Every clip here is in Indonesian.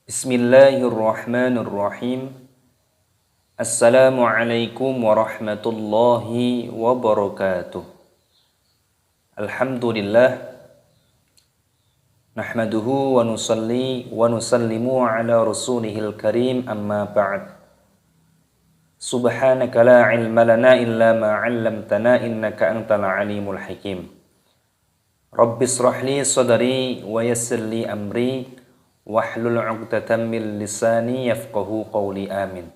Bismillahirrahmanirrahim. Assalamualaikum warahmatullahi wabarakatuh. Alhamdulillah. Nahmaduhu wa nusalli wa nusallimu ala rasulihil karim amma ba'd. Subhanaka la ilma lana illa ma 'allamtana innaka antal alimul hakim. Rabbis shrahli sadri wa yassir li amri wahlul 'uqdatam min lisani yafqahu qawli amin.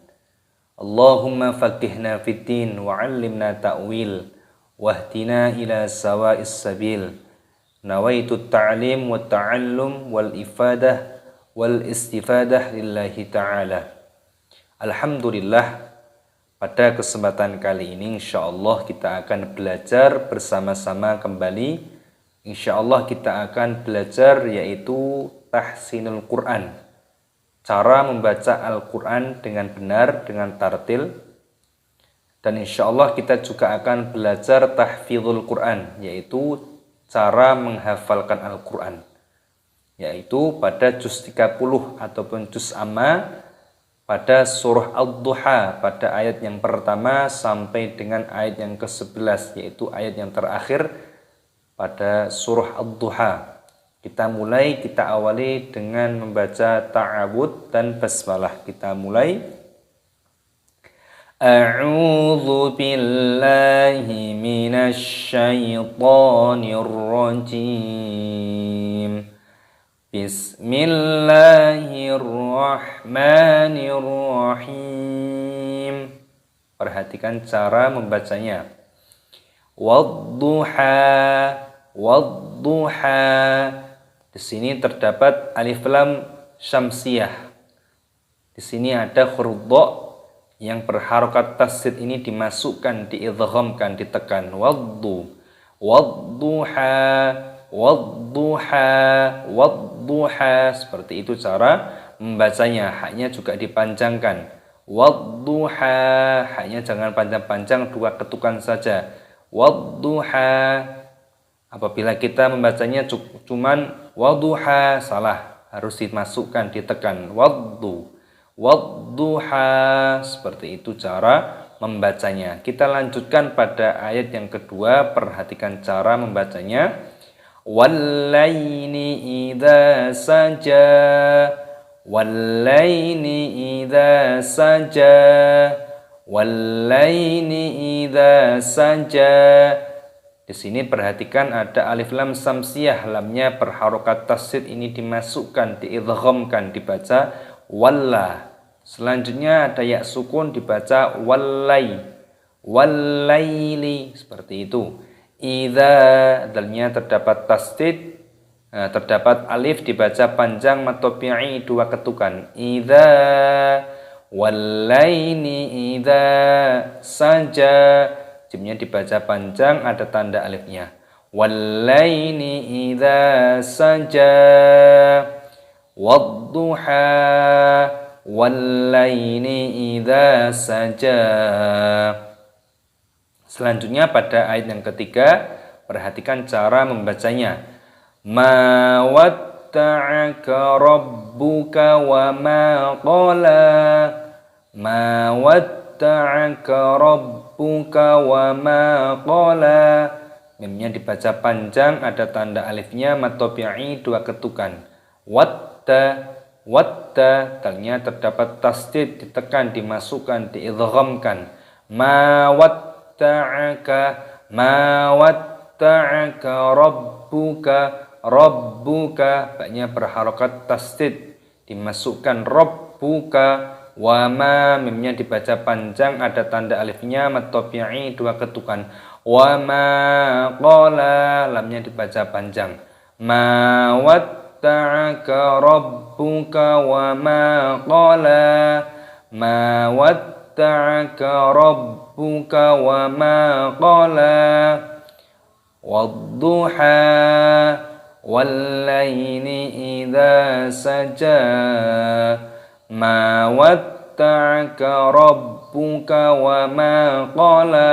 Allahumma faqihna fid din wa 'allimna ta'wil wahdina ila sawa'is sabil. Nawaitu ta'lim wa ta'allum wal ifadah wal istifadah lillahi ta'ala. Alhamdulillah, pada kesempatan kali ini insyaallah kita akan belajar bersama-sama kembali. Insyaallah kita akan belajar yaitu tahsinul Quran, cara membaca Al-Quran dengan benar, dengan tartil. Dan insyaallah kita juga akan belajar tahfizul Quran, yaitu cara menghafalkan Al-Quran, yaitu pada juz 30 ataupun juz amma pada surah Ad-Duha, pada ayat yang pertama sampai dengan ayat yang ke-11, yaitu ayat yang terakhir pada surah Ad-Duha. Kita awali dengan membaca ta'awud dan basmalah. Kita mulai. A'udzu billahi minasy syaithanir rajim. Bismillahirrahmanirrahim. Perhatikan cara membacanya. Wadduha, wadduha. Di sini terdapat alif lam syamsiyah. Di sini ada huruf dha yang berharokat tasydid, ini dimasukkan, diidghamkan, ditekan. Waddu, wadduha, wadduha, wadduha. Seperti itu cara membacanya. Haknya juga dipanjangkan. Wadduha, haknya jangan panjang-panjang, 2 ketukan saja. Wadduha. Apabila kita membacanya cuman wadduha, salah, harus dimasukkan, ditekan. Waddu, wadduha. Seperti itu cara membacanya. Kita lanjutkan pada ayat yang kedua. Perhatikan cara membacanya. Wallaini idza saja, wallaini idza saja, wallaini idza saja. Di sini perhatikan ada alif lam samsiyah, lamnya berharokat tasydid, ini dimasukkan, diidghamkan, dibaca walla. Selanjutnya ada ya sukun, dibaca wallai, wallaili, seperti itu. Idza, dalnya terdapat tasydid, terdapat alif, dibaca panjang matopi'i, 2 ketukan. Idza, wallaini idza saja. Jimnya dibaca panjang, ada tanda alifnya. Wallaini idza saja, wadduha, wallaini idza saja. Selanjutnya pada ayat yang ketiga, perhatikan cara membacanya. Ma watta'aka rabbuka wa ma qala. Ma watta'aka rabbuka wa ma qala. Mimnya dibaca panjang, ada tanda alifnya matopi'i, 2 ketukan. Watta, watta. Talnya terdapat tasydid, ditekan, dimasukkan, diidghamkan. Ma watta'aka, ma watta'aka rabbuka, rabbuka. Baknya berharokat tasydid, dimasukkan rabbuka. Wa ma, mimnya dibaca panjang, ada tanda alifnya matopi'i, 2 ketukan. Wa ma qala, lamnya dibaca panjang. Ma watta'aka rabbuka wa ma qala. Ma watta'aka rabbuka wa ma qala. Wadduha, wallaini idza saja. Ma watta'aka rabbuka wa ma qala.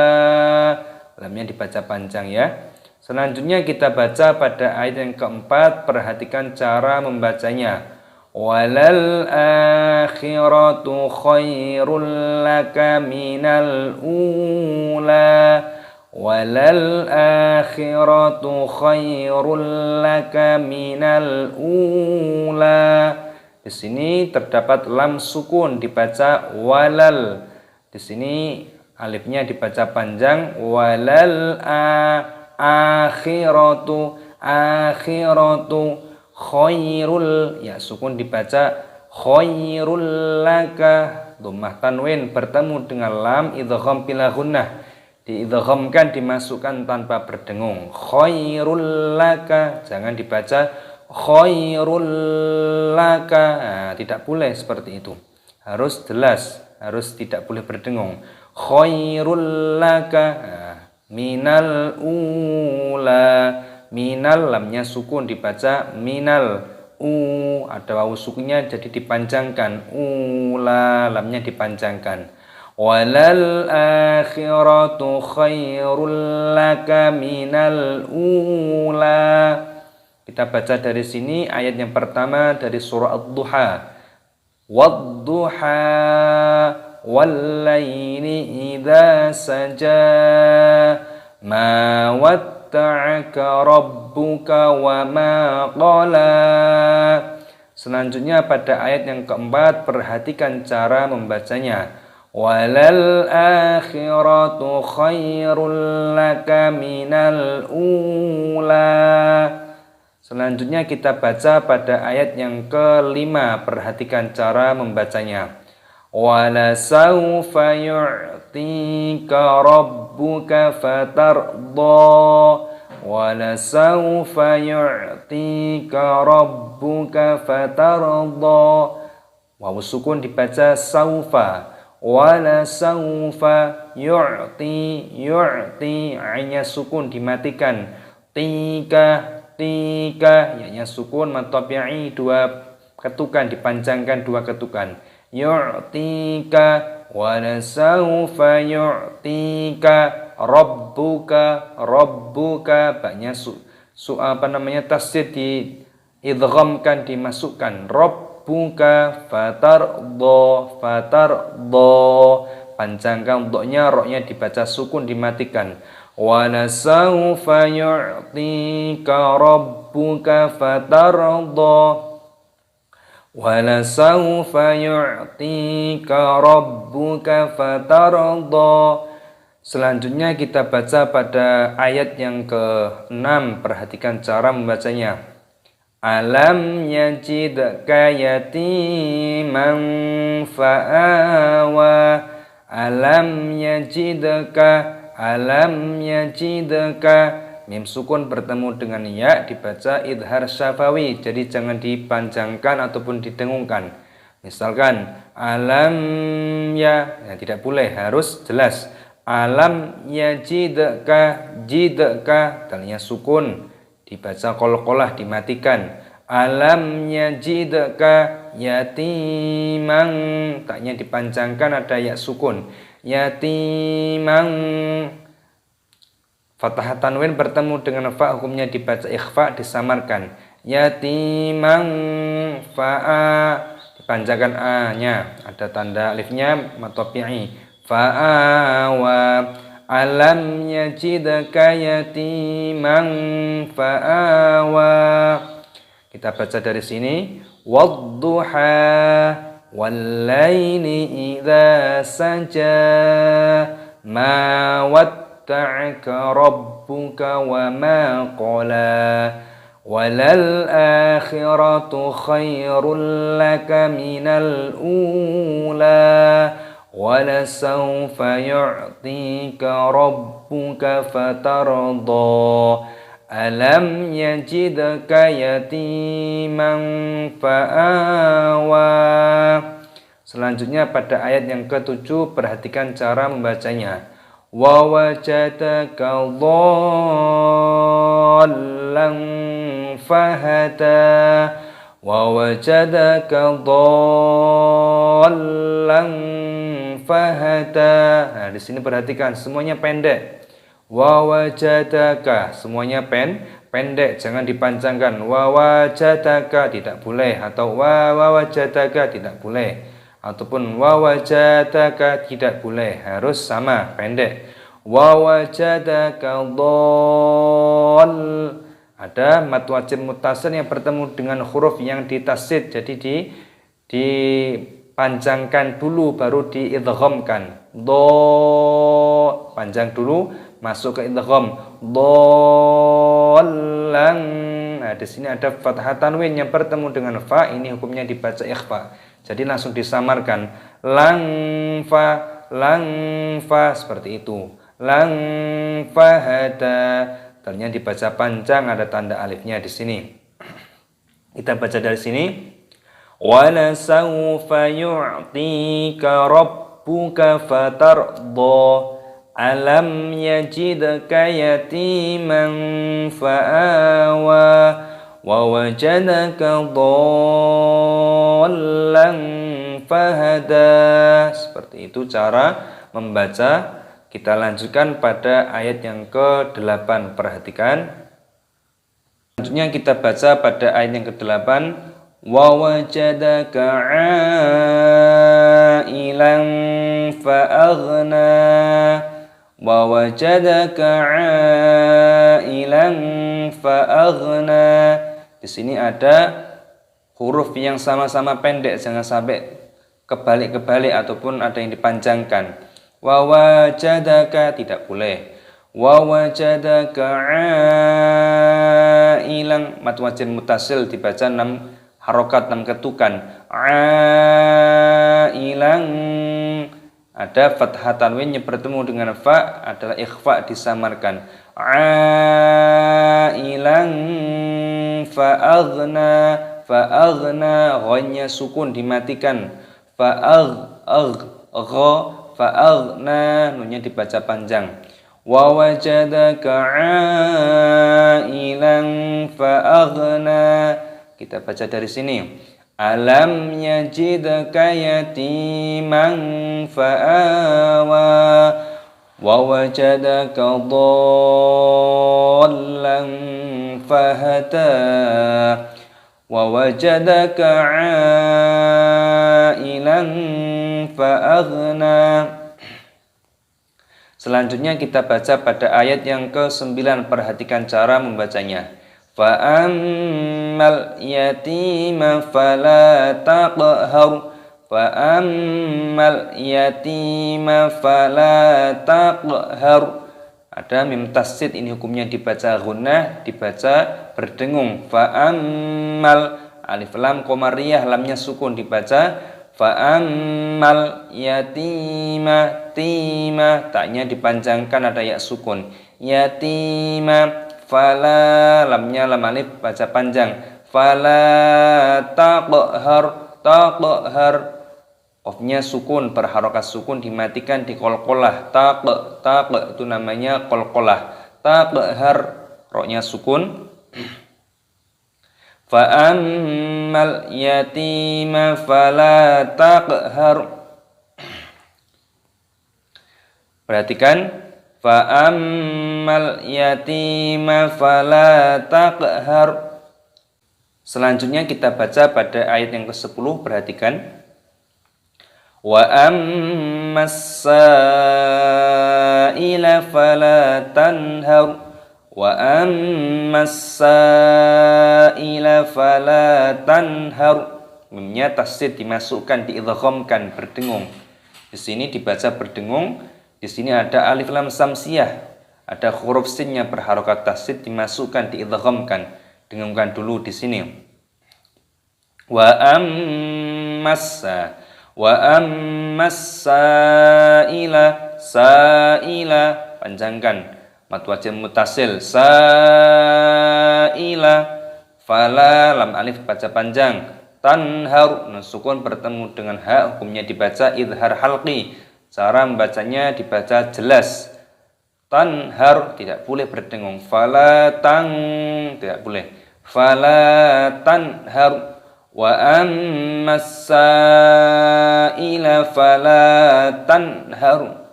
Lamnya dibaca panjang ya. Selanjutnya kita baca pada ayat yang keempat. Perhatikan cara membacanya. walal akhiratu khairul laka minal ula, walal akhiratu khairul laka minal ula. Di sini terdapat lam sukun dibaca walal. Di sini alifnya dibaca panjang, walal akhiratu khairul, ya sukun dibaca khairul laka. Dhammah tanwin bertemu dengan lam idgham bila gunnah, diidghamkan dimasukkan tanpa berdengung. Khairul laka, jangan dibaca khairul laka. Nah, tidak boleh seperti itu. Harus jelas, harus tidak boleh berdengung. Khairul laka. Nah, minal ula. Minal lamnya sukun dibaca minal. Ada wawu sukunnya jadi dipanjangkan. Ula lamnya dipanjangkan. Walal akhiratu khairul laka minal ula. Kita baca dari sini ayat yang pertama dari surah Ad-Duha. Wad-duha wal-laili idza saja ma watta'aka rabbuka wa ma qala. Selanjutnya pada ayat yang keempat perhatikan cara membacanya. Walal akhiratu khairul laka minal ula. Selanjutnya kita baca pada ayat yang kelima. Perhatikan cara membacanya. Wala sawfa yu'tika rabbuka fatardha. Wala sawfa yu'tika rabbuka fatardha. Wawu sukun dibaca saufa. Wala sawfa yu'ti ainnya sukun dimatikan. Tika ya sukun matabi'i dua ketukan dipanjangkan dua ketukan. Yu'tika wala sawfa yu'tika rabbuka banyak tasdid diidghamkan dimasukkan. Rabbuka fatardha panjangkan dha-nya, ra-nya dibaca sukun dimatikan. Wala sawfa yu'tika rabbuka fatardha. Wala sawfa yu'tika rabbuka fatardha. Selanjutnya kita baca pada ayat yang ke-6. Perhatikan cara membacanya. Alam yajidka yatiman fa'awa. Alam yajidka mim sukun bertemu dengan ya dibaca idhar syafawi, jadi jangan dipanjangkan ataupun didengungkan. Misalkan alam ya tidak boleh, harus jelas. Alam yajidka talinya sukun dibaca qalqalah dimatikan. Alam yajidka yatiman, taknya dipanjangkan ada ya sukun. Yatimang, fathah tanwin bertemu dengan fa hukumnya dibaca ikhfa disamarkan. Yatimang fa'a dipanjangkan a-nya, ada tanda alifnya matabi'i. Fa'awa. Alam yajidka yatimang fa'awa. Kita baca dari sini. Wadduha wal-laili idza saja ma watta'aka rabbuka wa ma qala walal akhiratu khairul laka minal ula wala sawfa yu'tika rabbuka fatardha. Alam yajidka yatiman fa'awa. Selanjutnya pada ayat yang ke-7 perhatikan cara membacanya. Wa wajadaka dhallan fahada. Wa wajadaka dhallan fahada. Nah, di sini perhatikan semuanya pendek. Wa wajadaka semuanya pendek. pendek, jangan dipanjangkan. Wa wajadaka tidak boleh, atau wa wajadaka tidak boleh, ataupun wa wajadaka tidak boleh, harus sama pendek. Wa wajadaka dhal, ada mad wajib muttasil yang bertemu dengan huruf yang ditasid, jadi dipanjangkan dulu baru diidghamkan. Do panjang dulu masuk ke idgham. Dhallan. Nah, di sini ada fathah tanwin yang bertemu dengan fa, ini hukumnya dibaca ikhfa. Jadi langsung disamarkan. Lang fa seperti itu. Lang fahada. Ternyata dibaca panjang, ada tanda alifnya di sini. Kita baca dari sini. Wala sawfa yu'tika rabbuka fatardha. Alam yajidka yatiman fa'awa wa wajadaka dhallan fahada. Seperti itu cara membaca. Kita lanjutkan pada ayat yang ke-8. Perhatikan. Selanjutnya kita baca pada ayat yang ke-8. Wa wajadaka 'ailan fa'aghna. Wa wajadaka 'ailan fa'aghna. Di sini ada huruf yang sama-sama pendek, jangan sampai kebalik-kebalik ataupun ada yang dipanjangkan. Wa wajadaka tidak boleh. Wa wajadaka 'ailan, mad wajib muttasil dibaca 6 harokat, 6 ketukan. 'ailan, ada fathah tanwin yang bertemu dengan fa, adalah ikhfa, disamarkan. 'ailan fa'aghna. Fa'aghna, ghanya sukun dimatikan. Fa'aghna, nunnya dibaca panjang. Wa wajadaka 'ailan fa'aghna. Kita baca dari sini. Alam yajidka yatiman fa'awa wa wajadaka dhallan fahada wa wajadaka 'ailan fa'aghna. Selanjutnya kita baca pada ayat yang ke-9. Perhatikan cara membacanya. Fa'ammal yatima fala taqhar. Fa'ammal yatima fala taqhar. Ada mim tasydid, ini hukumnya dibaca gunnah, dibaca berdengung. Fa'ammal, alif lam qamariyah, lamnya sukun, dibaca fa'ammal yatima, tima, taknya dipanjangkan, ada ya sukun. Yatima, fala, lamnya lam alif baca panjang. Fala taqhar, taqhar, qafnya sukun, berharokat sukun, dimatikan di qalqalah. Taq itu namanya qalqalah. Taqhar, roknya sukun. Fa'ammal yatima fala taqhar. Perhatikan. Fa'ammal yatima fala taqhar. Selanjutnya kita baca pada ayat yang ke-10. Perhatikan. Wa ammas sa'ila fala tanhar. Wa ammas sa'ila fala tanhar. Mimnya tasydid dimasukkan, diidghamkan, berdengung. Di sini dibaca berdengung. Di sini ada alif lam samsiyah, ada huruf sin yang berharokat tasydid dimasukkan, diidghamkan. Dengungkan dulu di sini. Wa ammas sa'ila, sa'ila panjangkan, mad wajib muttasil. Sa'ila, fala, lam alif baca panjang. Tanhar, nun sukun bertemu dengan ha, hukumnya dibaca idhar halqi. Cara membacanya dibaca jelas. Tanhar, tidak boleh berdengung. Fala tang, tidak boleh. Fala tanhar. Wa ammas sa'ila fala tanhar.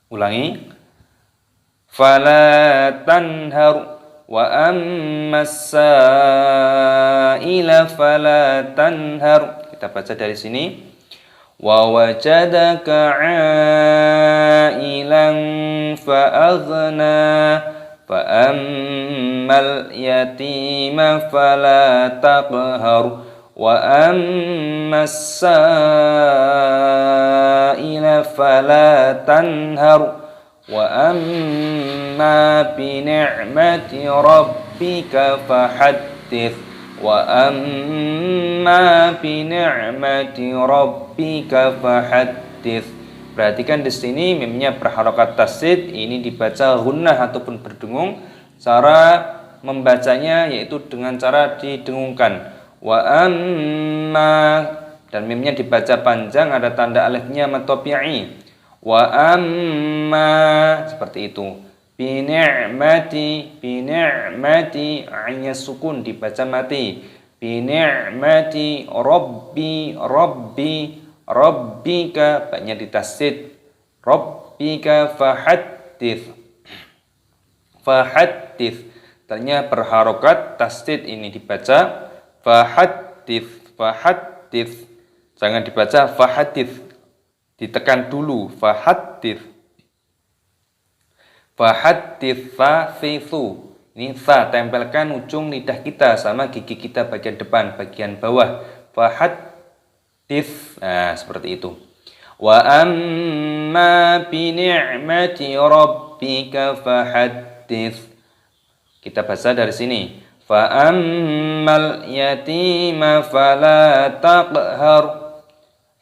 Ulangi. Fala tanhar. wa ammas sa'ila fala tanhar. Kita baca dari sini. Wa wajadaka 'ailan fa'aghna fa ammal yatima fala taqhar wa ammas sa'ila fala tanhar wa amma bi ni'mati rabbika fahaddits wa amma bi ni'mati rabbika fahaddits. Perhatikan di sini mimnya berharokat tasydid, ini dibaca gunnah ataupun berdengung. Cara membacanya yaitu dengan cara didengungkan. Wa amma, dan mimnya dibaca panjang, ada tanda alifnya matopi'i. Wa amma, seperti itu. Bi ni'mati, ainnya sukun dibaca mati. Bi ni'mati rabbika, banyak ditasydid. Rabbika fahaddits. Ternyata berharokat tasydid, ini dibaca fahaddits. Jangan dibaca fahaddits, ditekan dulu. Fahaddits fa-thithu. Ini fa, tempelkan ujung lidah kita sama gigi kita bagian depan, bagian bawah. Fahaddits. Nah, seperti itu. Wa amma bi ni'mati rabbika fahaddits. Kita baca dari sini. Fa ammal yatima fala taqhar.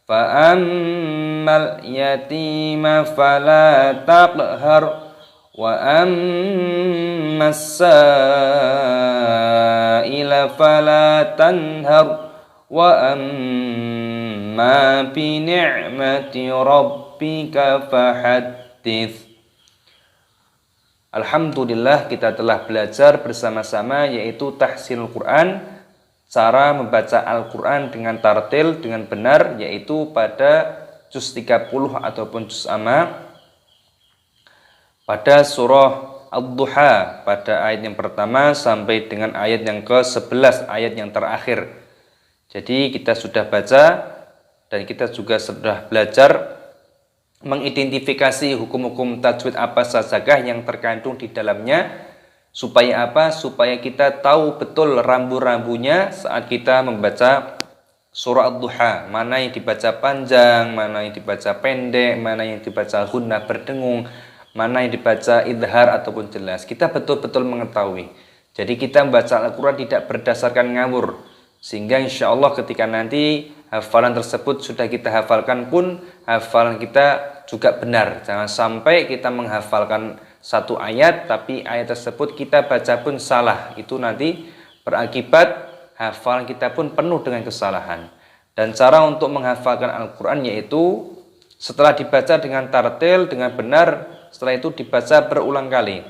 Fa ammal yatima fala taqhar. Wa ammas sa'ila fala tanhar. Wa amma bi ni'mati rabbika fahaddits. Alhamdulillah, kita telah belajar bersama-sama yaitu tahsinul Quran, cara membaca Al-Quran dengan tartil, dengan benar, yaitu pada juz 30 ataupun juz amma, pada surah Ad-Duha, pada ayat yang pertama sampai dengan ayat yang ke-11, ayat yang terakhir. Jadi kita sudah baca dan kita juga sudah belajar mengidentifikasi hukum-hukum tajwid apa sajakah yang terkandung di dalamnya. Supaya apa? Supaya kita tahu betul rambu-rambunya saat kita membaca surah Ad-Duha. Mana yang dibaca panjang, mana yang dibaca pendek, mana yang dibaca gunnah berdengung, mana yang dibaca idhar ataupun jelas. Kita betul-betul mengetahui. Jadi kita membaca Al-Quran tidak berdasarkan ngawur. Sehingga insya Allah ketika nanti hafalan tersebut sudah kita hafalkan pun, hafalan kita juga benar. Jangan sampai kita menghafalkan satu ayat tapi ayat tersebut kita baca pun salah. Itu nanti berakibat hafalan kita pun penuh dengan kesalahan. Dan cara untuk menghafalkan Al-Quran yaitu setelah dibaca dengan tartil, dengan benar, setelah itu dibaca berulang kali.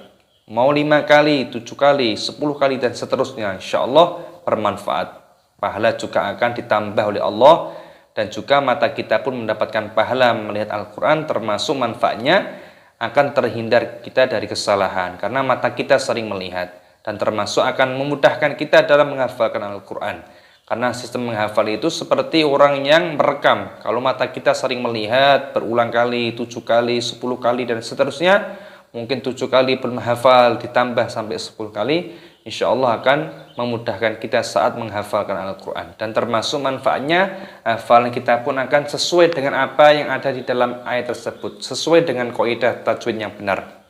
Mau 5 kali, 7 kali, 10 kali dan seterusnya. Insya Allah bermanfaat. Pahala juga akan ditambah oleh Allah, dan juga mata kita pun mendapatkan pahala melihat Al-Quran, termasuk manfaatnya akan terhindar kita dari kesalahan karena mata kita sering melihat, dan termasuk akan memudahkan kita dalam menghafalkan Al-Quran. Karena sistem menghafal itu seperti orang yang merekam. Kalau mata kita sering melihat berulang kali, 7 kali, 10 kali dan seterusnya, mungkin 7 kali belum hafal ditambah sampai 10 kali, insya Allah akan memudahkan kita saat menghafalkan Al-Quran. Dan termasuk manfaatnya, hafalan kita pun akan sesuai dengan apa yang ada di dalam ayat tersebut, sesuai dengan kaidah tajwid yang benar.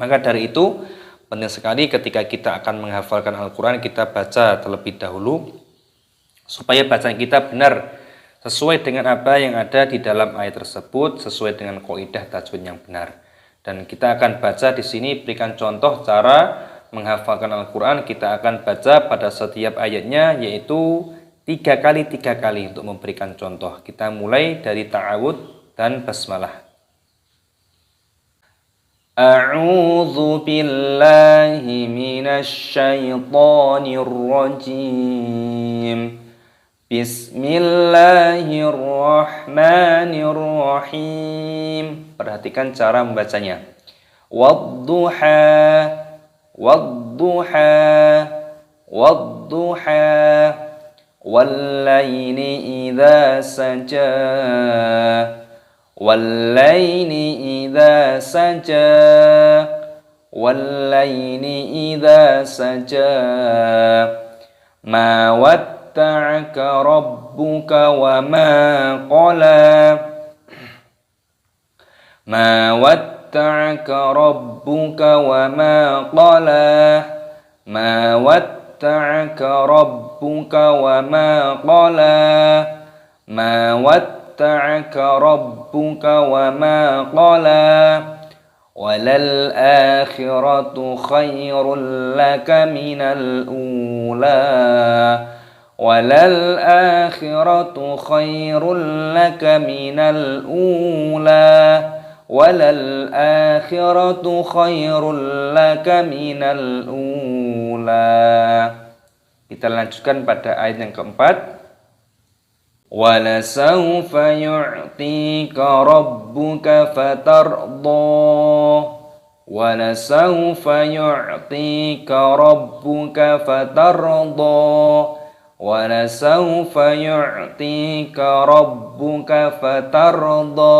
Maka dari itu penting sekali ketika kita akan menghafalkan Al-Quran, kita baca terlebih dahulu supaya bacaan kita benar sesuai dengan apa yang ada di dalam ayat tersebut, sesuai dengan kaidah tajwid yang benar. Dan kita akan baca di sini berikan contoh cara menghafalkan Al-Quran. Kita akan baca pada setiap ayatnya yaitu 3 kali 3 kali untuk memberikan contoh. Kita mulai dari ta'awud dan basmalah. A'udzu billahi minasy syaithanir rajim. Bismillahirrahmanirrahim. Perhatikan cara membacanya. Wadduha, wadduha wadduha wallaili idza saja wallaili idza saja wallaili idza saja ma watta'aka rabbuka wa ma qala ma watta'aka rabbuka wa ma qala ma watta'aka rabbuka wa ma qala ma watta'aka rabbuka wa ma qala walal akhiratu khairul laka minal ula walal akhiratu khairul laka minal ula walal akhiratu khairul laka minal ula. Kita lanjutkan pada ayat yang keempat. Wala sawfa yu'tika rabbuka fatardha wala sawfa yu'tika rabbuka fatardha wala sawfa yu'tika rabbuka fatardha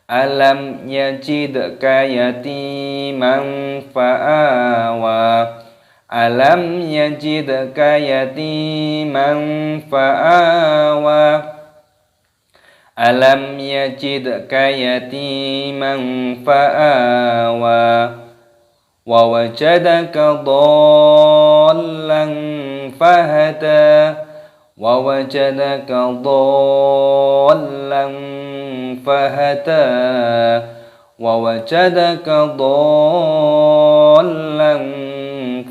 alam yajidka yatiman fa'awa alam yajidka yatiman fa'awa alam yajidka yatiman fa'awa wa wajadaka dhallan fahada wa wajadaka dhallan fahada wa wajadaka dhallan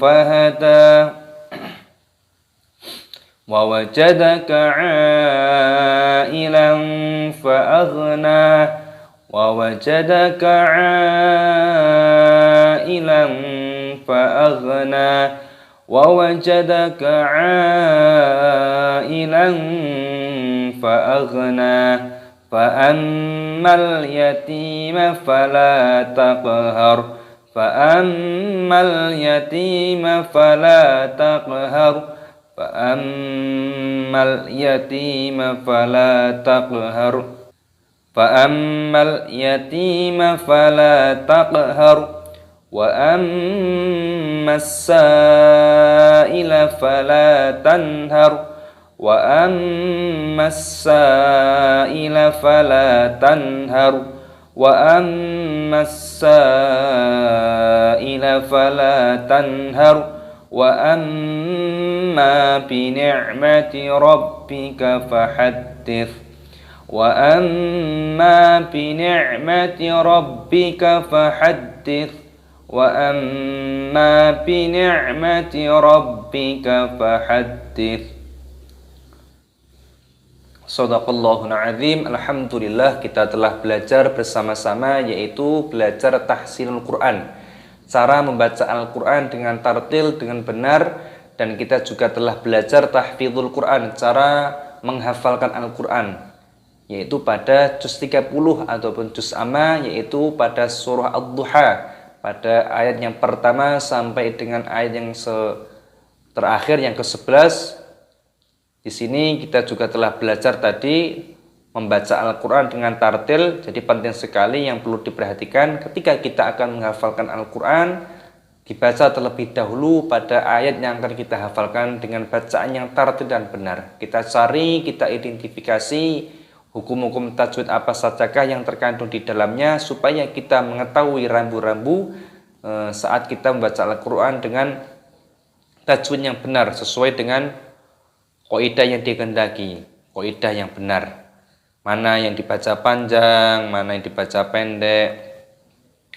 fahada wa wajadaka 'ailan fa'aghna wa wajadaka 'ailan fa'aghna wa wajadaka 'ailan fa'aghna fa'ammal yatima fala taqhar fa'ammal yatima fala taqhar fa'ammal yatima fala taqhar fa'ammal yatima fala taqhar wa ammas sa'ila fala tanhar wa ammas sa'ila fala tanhar wa ammas sa'ila fala tanhar wa amma bi ni'mati rabbika fahaddits wa amma bi ni'mati rabbika fahaddits wa amma bi ni'mati rabbika fahaddits. Shadaqallahul azim. Alhamdulillah, kita telah belajar bersama-sama, yaitu belajar tahsilul Quran, cara membaca Al-Quran dengan tartil, dengan benar. Dan kita juga telah belajar tahfidzul Quran, cara menghafalkan Al-Quran, yaitu pada juz 30 ataupun juz amma, yaitu pada surah Ad-Duha, pada ayat yang pertama sampai dengan ayat yang terakhir yang ke-11. Di sini kita juga telah belajar tadi membaca Al-Quran dengan tartil. Jadi penting sekali, yang perlu diperhatikan ketika kita akan menghafalkan Al-Quran, dibaca terlebih dahulu pada ayat yang akan kita hafalkan dengan bacaan yang tartil dan benar. Kita cari, kita identifikasi hukum-hukum tajwid apa sajakah yang terkandung di dalamnya, supaya kita mengetahui rambu-rambu saat kita membaca Al-Quran dengan tajwid yang benar, sesuai dengan kaidah yang dikehendaki, kaidah yang benar. Mana yang dibaca panjang, mana yang dibaca pendek,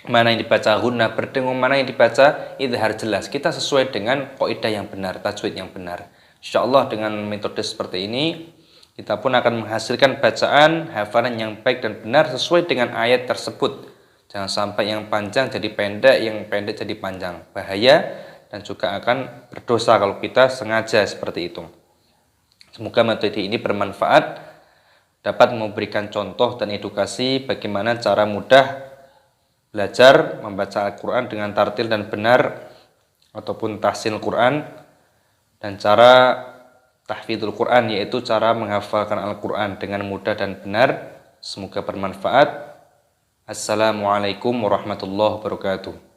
mana yang dibaca gunnah berdengung, mana yang dibaca idhar jelas. Kita sesuai dengan kaidah yang benar, tajwid yang benar. Insyaallah dengan metode seperti ini, kita pun akan menghasilkan bacaan hafalan yang baik dan benar sesuai dengan ayat tersebut. Jangan sampai yang panjang jadi pendek, yang pendek jadi panjang. Bahaya dan juga akan berdosa kalau kita sengaja seperti itu. Semoga metode ini bermanfaat, dapat memberikan contoh dan edukasi bagaimana cara mudah belajar membaca Al-Quran dengan tartil dan benar, ataupun tahsin Quran dan cara tahfidzul Quran, yaitu cara menghafalkan Al-Quran dengan mudah dan benar. Semoga bermanfaat. Assalamualaikum warahmatullahi wabarakatuh.